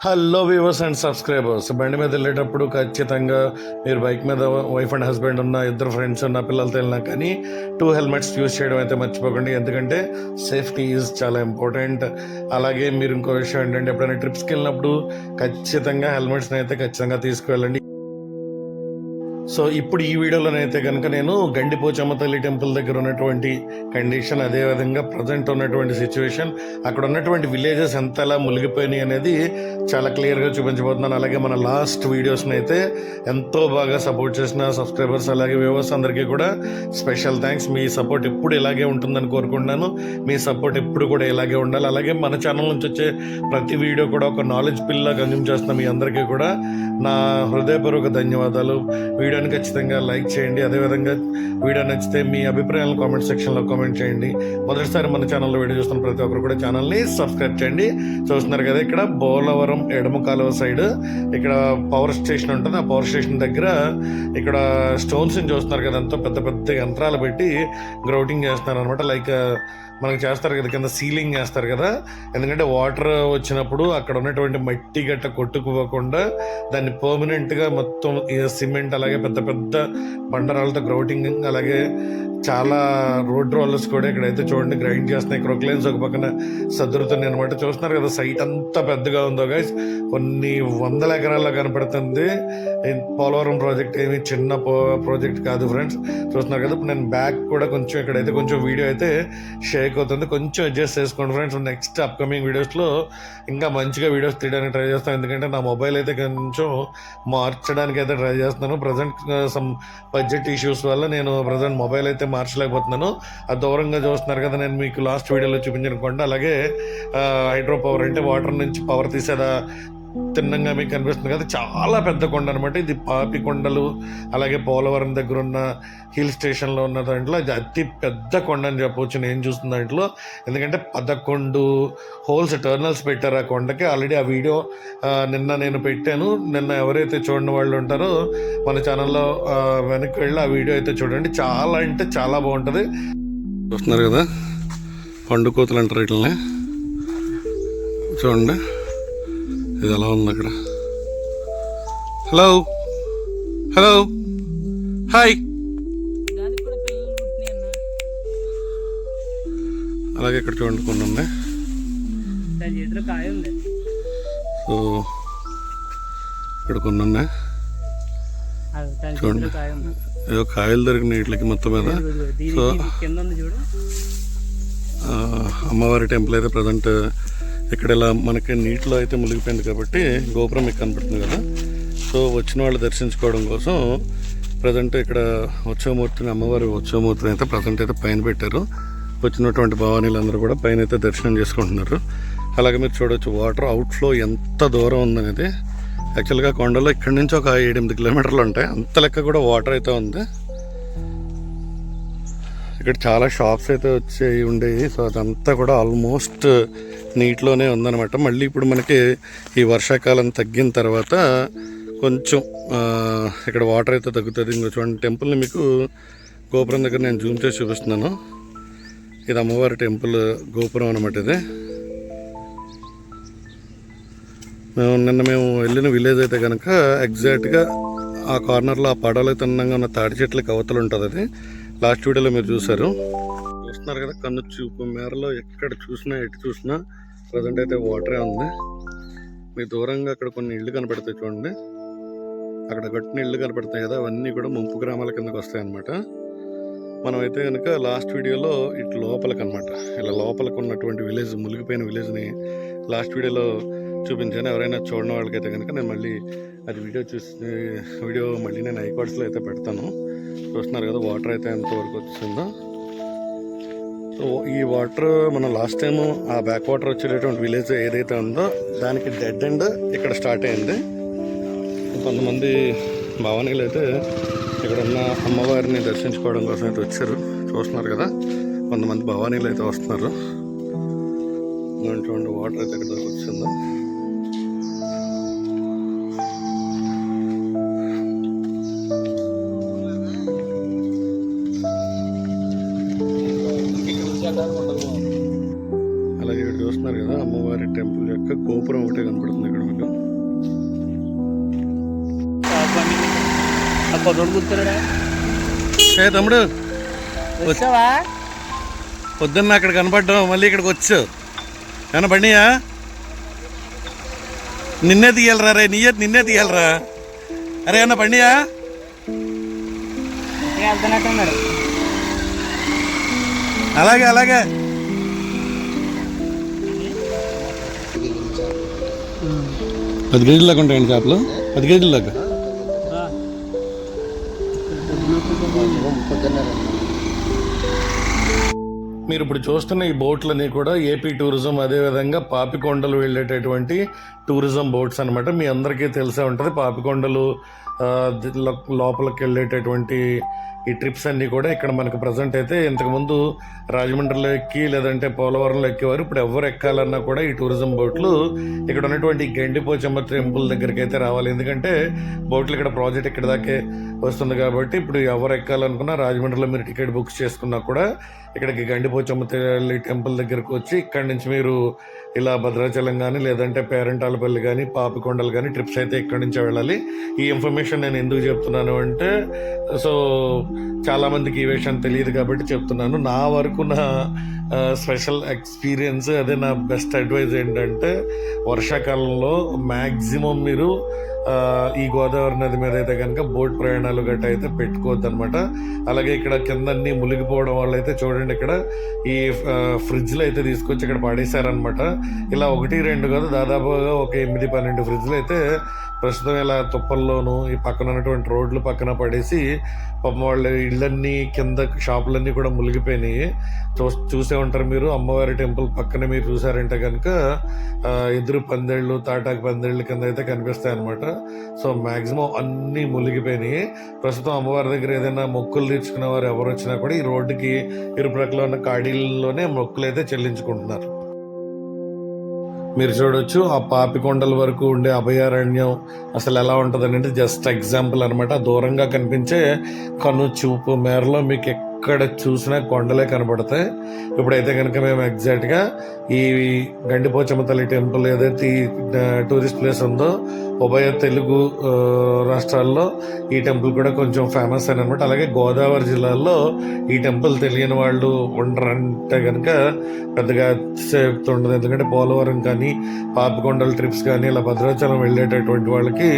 Hello viewers and subscribers, బండి మీద వెళ్ళేటప్పుడు ఖచ్చితంగా మీరు బైక్ మీద వైఫ్ అండ్ హస్బెండ్ ఉన్న, ఇద్దరు ఫ్రెండ్స్ ఉన్న, పిల్లలతో వెళ్ళినా కానీ 2 హెల్మెట్స్ యూజ్ చేయడం అయితే మర్చిపోకండి. ఎందుకంటే సేఫ్టీ ఈజ్ చాలా ఇంపార్టెంట్. అలాగే మీరు ఇంకో విషయం ఏంటంటే, ఎప్పుడైనా ట్రిప్స్కి వెళ్ళినప్పుడు ఖచ్చితంగా హెల్మెట్స్ని అయితే ఖచ్చితంగా తీసుకువెళ్ళండి. సో ఇప్పుడు ఈ వీడియోలోనైతే కనుక నేను గండిపోచమ్మ తల్లి టెంపుల్ దగ్గర ఉన్నటువంటి కండిషన్, అదేవిధంగా ప్రజెంట్ ఉన్నటువంటి సిచ్యువేషన్, అక్కడ ఉన్నటువంటి విలేజెస్ ఎంతలా మునిగిపోయినాయి అనేది చాలా క్లియర్గా చూపించబోతున్నాను. అలాగే మన లాస్ట్ వీడియోస్ని అయితే ఎంతో బాగా సపోర్ట్ చేసిన సబ్స్క్రైబర్స్ అలాగే వ్యూవర్స్ అందరికీ కూడా స్పెషల్ థ్యాంక్స్. మీ సపోర్ట్ ఎప్పుడు ఇలాగే ఉంటుందని కోరుకుంటున్నాను. మీ సపోర్ట్ ఎప్పుడు కూడా ఇలాగే ఉండాలి. అలాగే మన ఛానల్ నుంచి వచ్చే ప్రతి వీడియో కూడా ఒక నాలెడ్జ్ పిల్ల కన్జ్యూమ్ చేస్తున్న మీ అందరికీ కూడా నా హృదయపూర్వక ధన్యవాదాలు. వీడియోని ఖచ్చితంగా లైక్ చేయండి. అదేవిధంగా వీడియో నచ్చితే మీ అభిప్రాయాలను కామెంట్ సెక్షన్లో కామెంట్ చేయండి. మొదటిసారి మన ఛానల్లో వీడియో చూస్తున్న ప్రతి ఒక్కరు కూడా ఛానల్ని సబ్స్క్రైబ్ చేయండి. చూస్తున్నారు కదా, ఇక్కడ బోలవరం ఎడమ కాలువ సైడ్ ఇక్కడ పవర్ స్టేషన్ ఉంటుంది. ఆ పవర్ స్టేషన్ దగ్గర ఇక్కడ స్టోన్స్ని చూస్తున్నారు కదా, ఎంతో పెద్ద పెద్ద యంత్రాలు పెట్టి గ్రౌటింగ్ చేస్తున్నారు అనమాట. లైక్ మనకు చేస్తారు కదా, కింద సీలింగ్ చేస్తారు కదా. ఎందుకంటే వాటర్ వచ్చినప్పుడు అక్కడ ఉన్నటువంటి మట్టి గట్ట కొట్టుకుపోకుండా దాన్ని పర్మనెంట్గా మొత్తం సిమెంట్ అలాగే పెద్ద పెద్ద బండరాలతో గ్రౌటింగ్, అలాగే చాలా రోడ్ రోలర్స్ కూడా ఇక్కడైతే చూడండి గ్రైండ్ చేస్తున్నాయి. క్రొక్లైన్స్ ఒక పక్కన సదురుతున్నాయి అనమాట. చూస్తున్నారు కదా సైట్ అంత పెద్దగా ఉందో గైస్, కొన్ని వందల ఎకరాల్లో కనపడుతుంది. పోలవరం ప్రాజెక్ట్ ఏమి చిన్న ప్రాజెక్ట్ కాదు ఫ్రెండ్స్. చూస్తున్నారు కదా, ఇప్పుడు నేను బ్యాక్ కూడా కొంచెం ఇక్కడైతే కొంచెం వీడియో అయితే షేక్ అవుతుంది, కొంచెం అడ్జస్ట్ చేసుకోండి ఫ్రెండ్స్. నెక్స్ట్ అప్కమింగ్ వీడియోస్లో ఇంకా మంచిగా వీడియోస్ తీయడానికి ట్రై చేస్తాను. ఎందుకంటే నా మొబైల్ అయితే కొంచెం మార్చడానికి అయితే ట్రై చేస్తున్నాను. ప్రజెంట్ సమ్ బడ్జెట్ ఇష్యూస్ వల్ల నేను ప్రజెంట్ మొబైల్ అయితే మార్చలేకపోతున్నాను. అది దూరంగా చూస్తున్నారు కదా, నేను మీకు లాస్ట్ వీడియోలో చూపించనుకోండి. అలాగే హైడ్రో పవర్ అంటే వాటర్ నుంచి పవర్ తీసేదా తిన్నంగా మీకు కనిపిస్తుంది కదా, చాలా పెద్ద కొండ అనమాట. ఇది పాపి కొండలు అలాగే పోలవరం దగ్గర ఉన్న హిల్ స్టేషన్లో ఉన్న దాంట్లో ఇది అతి పెద్ద కొండ అని చెప్పవచ్చు నేను చూస్తున్న దాంట్లో. ఎందుకంటే 11 హోల్స్ టర్నల్స్ పెట్టారు ఆ కొండకి. ఆల్రెడీ ఆ వీడియో నిన్న నేను పెట్టాను. నిన్న ఎవరైతే చూడని వాళ్ళు ఉంటారో మన ఛానల్లో వెనక్కి వెళ్ళి ఆ వీడియో అయితే చూడండి. చాలా అంటే చాలా బాగుంటుంది. చూస్తున్నారు కదా, పండు కోతులు అంటారు వీటిని. చూడండి ఇది ఎలా ఉంది అక్కడ. Hello hello hi. అలాగే ఇక్కడ చూడండి కొన్ని ఉన్నాయి. సో ఇక్కడ కొన్ని ఉన్నాయి చూడండి, ఏదో కాయలు దొరికినాయి వీటికి మొత్తం మీద. సో అమ్మవారి టెంపుల్ అయితే ప్రజెంట్ ఇక్కడ ఇలా మనకి నీటిలో అయితే మునిగిపోయింది కాబట్టి గోపురం మీకు కనపడుతుంది కదా. సో వచ్చిన వాళ్ళు దర్శించుకోవడం కోసం ప్రజెంట్ ఇక్కడ ఉత్సవమూర్తిని, అమ్మవారి ఉత్సవమూర్తిని అయితే ప్రజెంట్ అయితే పైన పెట్టారు. వచ్చినటువంటి భవానీలందరూ కూడా పైన అయితే దర్శనం చేసుకుంటున్నారు. అలాగే మీరు చూడవచ్చు వాటర్ అవుట్ఫ్లో ఎంత దూరం ఉందనేది. యాక్చువల్గా కొండలో ఇక్కడి నుంచి ఒక 7-8 కిలోమీటర్లు ఉంటాయి, అంత లెక్క కూడా వాటర్ అయితే ఉంది. ఇక్కడ చాలా షాప్స్ అయితే వచ్చి ఉండేవి. సో అదంతా కూడా ఆల్మోస్ట్ నీటిలోనే ఉందన్నమాట. మళ్ళీ ఇప్పుడు మనకి ఈ వర్షాకాలం తగ్గిన తర్వాత కొంచెం ఇక్కడ వాటర్ అయితే తగ్గుతుంది. ఇంకో చూడండి టెంపుల్ని మీకు గోపురం దగ్గర నేను జూమ్ చేసి చూపిస్తున్నాను. ఇది అమ్మవారి టెంపుల్ గోపురం అనమాట. ఇది నిన్న మేము వెళ్ళిన విలేజ్ అయితే కనుక ఎగ్జాక్ట్గా ఆ కార్నర్లో ఆ పడవలు అయితే అందంగా ఉన్న తాడి చెట్లకి అవతలు ఉంటుంది. అది లాస్ట్ వీడియోలో మీరు చూస్తున్నారు కదా, కన్ను చూపు మేరలో ఎక్కడ చూసినా ఎటు చూసినా ప్రజెంట్ అయితే వాటరే ఉంది. మీ దూరంగా అక్కడ కొన్ని ఇళ్ళు కనపడతాయి చూడండి, అక్కడ కట్టిన ఇళ్ళు కనపడతాయి కదా, అవన్నీ కూడా ముంపు గ్రామాల కిందకి వస్తాయి అన్నమాట. మనమైతే కనుక లాస్ట్ వీడియోలో ఇటు లోపలికి అనమాట, ఇలా లోపలికి ఉన్నటువంటి విలేజ్, మునిగిపోయిన విలేజ్ని లాస్ట్ వీడియోలో చూపించాను. ఎవరైనా చూడని వాళ్ళకైతే కనుక నేను మళ్ళీ అది వీడియో మళ్ళీ నేను ఐకార్డ్స్లో అయితే పెడతాను. చూస్తున్నారు కదా వాటర్ అయితే ఎంతవరకు వచ్చిందో. సో ఈ వాటర్ మనం లాస్ట్ టైము ఆ బ్యాక్ వాటర్ వచ్చేటటువంటి విలేజ్ ఏదైతే ఉందో దానికి డెడ్ ఎండ్ ఇక్కడ స్టార్ట్ అయింది. కొంతమంది భవానీలు అయితే ఇక్కడ ఉన్న అమ్మవారిని దర్శించుకోవడం కోసం అయితే వచ్చారు. చూస్తున్నారు కదా, కొంతమంది భవానీలు అయితే వస్తున్నారు. చూడండి వాటర్ అయితే ఇక్కడ వచ్చిందో. అలాగే ఇక్కడ చూస్తున్నారు కదా, అమ్మవారి టెంపుల్ యొక్క గోపురం ఒకటే కనపడుతుంది ఇక్కడ. ఇక్కడ మీకు. తమ్ముడు పొద్దున్న అక్కడ కనపడ్డావు, మళ్ళీ ఇక్కడికి వచ్చావు. ఏమన్నా బండియా? నిన్నే తీయాలరా రే, నిన్నే తీయాలరా. అరే అన్న బండియా? అలాగే అలాగే. 10 కేజీల దాకా ఉంటాయండి చేపలు, 10 కేజీల దాకా. మీరు ఇప్పుడు చూస్తున్న ఈ బోట్లన్నీ కూడా ఏపీ టూరిజం, అదేవిధంగా పాపికొండలు వెళ్ళేటటువంటి టూరిజం బోట్స్ అనమాట. మీ అందరికీ తెలిసే ఉంటుంది. పాపికొండలు లోపలికి వెళ్ళేటటువంటి ఈ ట్రిప్స్ అన్నీ కూడా ఇక్కడ మనకు ప్రజెంట్ అయితే, ఇంతకుముందు రాజమండ్రిలో ఎక్కి లేదంటే పోలవరంలో ఎక్కేవారు. ఇప్పుడు ఎవరు ఎక్కాలన్నా కూడా ఈ టూరిజం బోట్లు ఇక్కడ ఉన్నటువంటి గండిపోచమ్మ టెంపుల్ దగ్గరికి అయితే రావాలి. ఎందుకంటే బోట్లు ఇక్కడ ప్రాజెక్ట్ ఇక్కడ దాకే వస్తుంది కాబట్టి ఇప్పుడు ఎవరు ఎక్కాలనుకున్నా రాజమండ్రిలో మీరు టికెట్ బుక్ చేసుకున్నా కూడా ఇక్కడికి గండిపోచమ్మ తల్లి టెంపుల్ దగ్గరకు వచ్చి ఇక్కడి నుంచి మీరు ఇలా భద్రాచలం కానీ లేదంటే పేరంటాలపల్లి కానీ పాపికొండలు కానీ ట్రిప్స్ అయితే ఇక్కడి నుంచే వెళ్ళాలి. ఈ ఇన్ఫర్మేషన్ నేను ఎందుకు చెప్తున్నాను అంటే, సో చాలామందికి ఈ విషయం తెలియదు కాబట్టి చెప్తున్నాను. నా వరకు నా స్పెషల్ ఎక్స్పీరియన్స్ అదే. నా బెస్ట్ అడ్వైజ్ ఏంటంటే వర్షాకాలంలో మ్యాక్సిమం మీరు ఈ గోదావరి నది మీద అయితే కనుక బోట్ ప్రయాణాలు గట్రా అయితే పెట్టుకోవద్దు అనమాట. అలాగే ఇక్కడ కిందన్నీ మునిగిపోవడం వల్ల అయితే చూడండి, ఇక్కడ ఈ ఫ్రిడ్జ్లు అయితే తీసుకొచ్చి ఇక్కడ పడేశారనమాట. ఇలా 1-2 కాదు, దాదాపుగా ఒక 8-12 ఫ్రిడ్జ్లు అయితే ప్రస్తుతం ఇలా తుప్పల్లోనూ ఈ పక్కన ఉన్నటువంటి రోడ్లు పక్కన పడేసి పాపం వాళ్ళ ఇళ్ళన్నీ కింద షాపులన్నీ కూడా మునిగిపోయినాయి. చూసే ఉంటారు మీరు. అమ్మవారి టెంపుల్ పక్కన మీరు చూసారంటే కనుక ఎదురు పందేళ్ళు, తాటాకు పందేళ్ళు కింద అయితే కనిపిస్తాయి అనమాట. సో మ్యాక్సిమం అన్నీ మునిగిపోయినాయి. ప్రస్తుతం అమ్మవారి దగ్గర ఏదైనా మొక్కులు తీర్చుకునే వారు ఎవరు వచ్చినా కూడా ఈ రోడ్డుకి ఇరుప్రక్కల ఉన్న కాడీల్లోనే మొక్కులు అయితే చెల్లించుకుంటున్నారు. మీరు చూడొచ్చు ఆ పాపికొండల వరకు ఉండే అభయారణ్యం అసలు ఎలా ఉంటుంది అంటే జస్ట్ ఎగ్జాంపుల్ అనమాట. దూరంగా కనిపించే కను చూపు మేరలో మీకు ఎక్కడ చూసినా కొండలే కనబడతాయి. ఇప్పుడైతే కనుక మేము ఎగ్జాక్ట్గా ఈ గండిపోచమ్మ తల్లి టెంపుల్ ఏదైతే ఈ టూరిస్ట్ ప్లేస్ ఉందో, ఉభయ తెలుగు రాష్ట్రాల్లో ఈ టెంపుల్ కూడా కొంచెం ఫేమస్ అనమాట. అలాగే గోదావరి జిల్లాలో ఈ టెంపుల్ తెలియని వాళ్ళు ఉండరంటే కనుక పెద్దగా అతిశయోక్తి ఉండదు. ఎందుకంటే పోలవరం కానీ పాపికొండల ట్రిప్స్ కానీ ఇలా భద్రాచలం వెళ్ళేటటువంటి వాళ్ళకి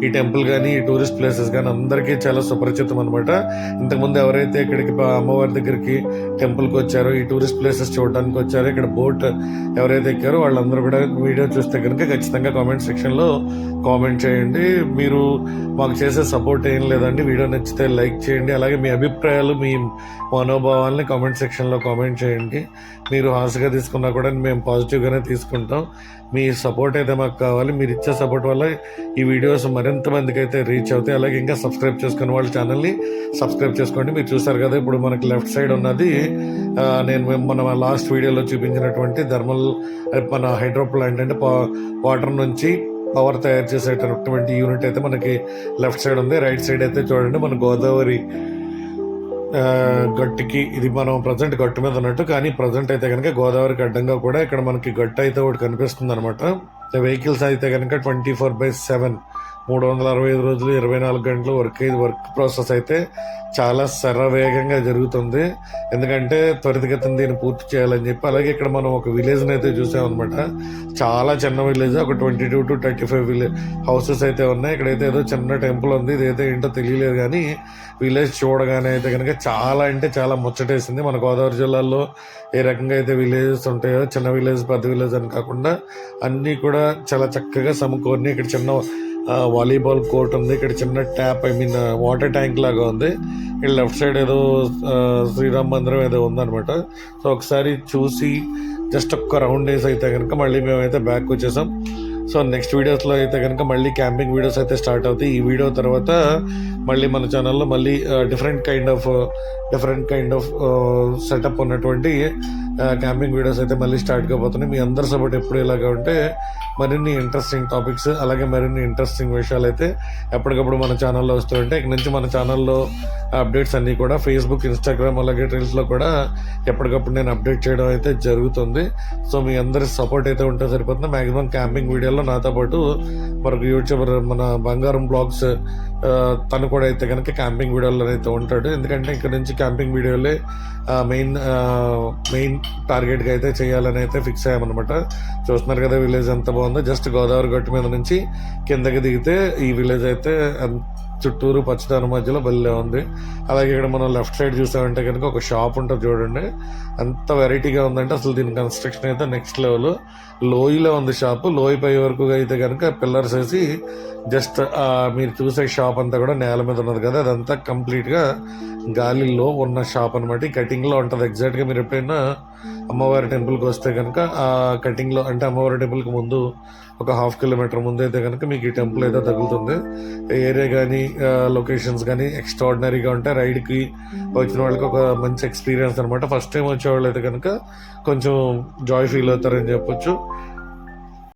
ఈ టెంపుల్ కానీ ఈ టూరిస్ట్ ప్లేసెస్ కానీ అందరికీ చాలా సుపరిచితం అనమాట. ఇంతకుముందు ఎవరైతే ఇక్కడికి అమ్మవారి దగ్గరికి టెంపుల్కి వచ్చారో, ఈ టూరిస్ట్ ప్లేసెస్ చూడడానికి వచ్చారో, ఇక్కడ బోట్ ఎవరైతే ఎక్కారో వాళ్ళందరూ కూడా వీడియో చూస్తే కనుక ఖచ్చితంగా కామెంట్ సెక్షన్లో కామెంట్ చేయండి. మీరు మాకు చేసే సపోర్ట్ ఏం లేదండి. వీడియో నచ్చితే లైక్ చేయండి. అలాగే మీ అభిప్రాయాలు, మీ మనోభావాలని కామెంట్ సెక్షన్లో కామెంట్ చేయండి. మీరు హాస్గా తీసుకున్నా కూడా మేము పాజిటివ్గానే తీసుకుంటాం. మీ సపోర్ట్ అయితే మాకు కావాలి. మీరు ఇచ్చే సపోర్ట్ వల్ల ఈ వీడియోస్ మరింత మందికి అయితే రీచ్ అవుతాయి. అలాగే ఇంకా సబ్స్క్రైబ్ చేసుకున్న వాళ్ళ ఛానల్ని సబ్స్క్రైబ్ చేసుకోండి. మీరు చూసారు కదా, ఇప్పుడు మనకి లెఫ్ట్ సైడ్ ఉన్నది నేను మన లాస్ట్ వీడియోలో చూపించినటువంటి థర్మల్ మన హైడ్రో ప్లాంట్ అంటే వాటర్ నుంచి పవర్ తయారు చేసేటటువంటి యూనిట్ అయితే మనకి లెఫ్ట్ సైడ్ ఉంది. రైట్ సైడ్ అయితే చూడండి మన గోదావరి గట్టుకి, ఇది మనం ప్రజెంట్ గట్టు మీద ఉన్నట్టు, కానీ ప్రజెంట్ అయితే కనుక గోదావరికి అడ్డంగా కూడా ఇక్కడ మనకి గట్టు అయితే ఒకటి కనిపిస్తుంది అనమాట. వెహికల్స్ అయితే కనుక 24/7 365 రోజులు 24 గంటలు వర్క్ ప్రాసెస్ అయితే చాలా శరవేగంగా జరుగుతుంది. ఎందుకంటే త్వరితగతిన దీన్ని పూర్తి చేయాలని చెప్పి. అలాగే ఇక్కడ మనం ఒక విలేజ్ని అయితే చూసామన్నమాట. చాలా చిన్న విలేజ్, ఒక 22 to 35 హౌసెస్ అయితే ఉన్నాయి. ఇక్కడైతే ఏదో చిన్న టెంపుల్ ఉంది. ఇదైతే ఏంటో తెలియలేదు, కానీ విలేజ్ చూడగానే అయితే కనుక చాలా అంటే చాలా ముచ్చటేసింది. మన గోదావరి జిల్లాలో ఏ రకంగా అయితే విలేజెస్ ఉంటాయో, చిన్న విలేజ్ పెద్ద విలేజ్ అని కాకుండా అన్నీ కూడా చాలా చక్కగా సమకూర్ని. ఇక్కడ చిన్న వాలీబాల్ కోర్ట్ ఉంది. ఇక్కడ చిన్న ట్యాప్, వాటర్ ట్యాంక్ లాగా ఉంది. ఇక్కడ లెఫ్ట్ సైడ్ ఏదో శ్రీరామ్ మందిరం ఏదో ఉందన్నమాట. సో ఒకసారి చూసి జస్ట్ ఒక్క రౌండ్ వేసి అయితే కనుక మళ్ళీ మేమైతే బ్యాక్ వచ్చేసాం. సో నెక్స్ట్ వీడియోస్లో అయితే కనుక మళ్ళీ క్యాంపింగ్ వీడియోస్ అయితే స్టార్ట్ అవుతాయి. ఈ వీడియో తర్వాత మళ్ళీ మన ఛానల్లో మళ్ళీ డిఫరెంట్ కైండ్ ఆఫ్ సెటప్ ఉన్నటువంటి క్యాంపింగ్ వీడియోస్ అయితే మళ్ళీ స్టార్ట్ కాబోతున్నాయి. మీ అందరి సపోర్ట్ ఎప్పుడు ఇలాగా ఉంటే మరిన్ని ఇంట్రెస్టింగ్ టాపిక్స్ అలాగే మరిన్ని ఇంట్రెస్టింగ్ విషయాలు అయితే ఎప్పటికప్పుడు మన ఛానల్లో వస్తూ ఉంటాయి. ఇక నుంచి మన ఛానల్లో అప్డేట్స్ అన్నీ కూడా ఫేస్బుక్, ఇన్స్టాగ్రామ్ అలాగే రీల్స్లో కూడా ఎప్పటికప్పుడు నేను అప్డేట్ చేయడం అయితే జరుగుతుంది. సో మీ అందరి సపోర్ట్ అయితే ఉంటే సరిపోతుంది. మ్యాక్సిమం క్యాంపింగ్ వీడియోలో నాతో పాటు మరొక యూట్యూబర్ మన బంగారం బ్లాగ్స్ తను కూడా అయితే కనుక క్యాంపింగ్ వీడియోలో అయితే ఉంటాడు. ఎందుకంటే ఇక్కడ నుంచి క్యాంపింగ్ వీడియోలే మెయిన్ టార్గెట్గా అయితే చేయాలని అయితే ఫిక్స్ అయ్యామన్నమాట. చూస్తున్నారు కదా విలేజ్ ఎంత బాగుందో. జస్ట్ గోదావరి గట్టు మీద నుంచి కిందకి దిగితే ఈ విలేజ్ అయితే చుట్టూరు పచ్చదనం మధ్యలో భలే ఉంది. అలాగే ఇక్కడ మనం లెఫ్ట్ సైడ్ చూసామంటే కనుక ఒక షాప్ ఉంటుంది చూడండి, అంత వెరైటీగా ఉందంటే అసలు దీని కన్స్ట్రక్షన్ అయితే నెక్స్ట్ లెవెల్. లోయలో ఉంది షాపు. లోయ పై వరకు అయితే కనుక పిల్లర్స్ వేసి జస్ట్ మీరు చూసే షాప్ అంతా కూడా నేల మీద ఉన్నది కదా, అదంతా కంప్లీట్గా గాలిలో ఉన్న షాప్ అనమాట. ఈ కటింగ్లో ఉంటుంది ఎగ్జాక్ట్గా. మీరు ఎప్పుడైనా అమ్మవారి టెంపుల్కి వస్తే కనుక ఆ కటింగ్లో అంటే అమ్మవారి టెంపుల్కి ముందు ఒక 1/2 కిలోమీటర్ ముందు అయితే కనుక మీకు ఈ టెంపుల్ అయితే తగులుతుంది. ఏరియా కానీ లొకేషన్స్ కానీ ఎక్స్ట్రాడినరీగా ఉంటాయి. రైడ్కి వచ్చిన వాళ్ళకి ఒక మంచి ఎక్స్పీరియన్స్ అనమాట. ఫస్ట్ టైం వచ్చేవాళ్ళు అయితే కనుక కొంచెం జాయ్ ఫీల్ అవుతారని చెప్పొచ్చు.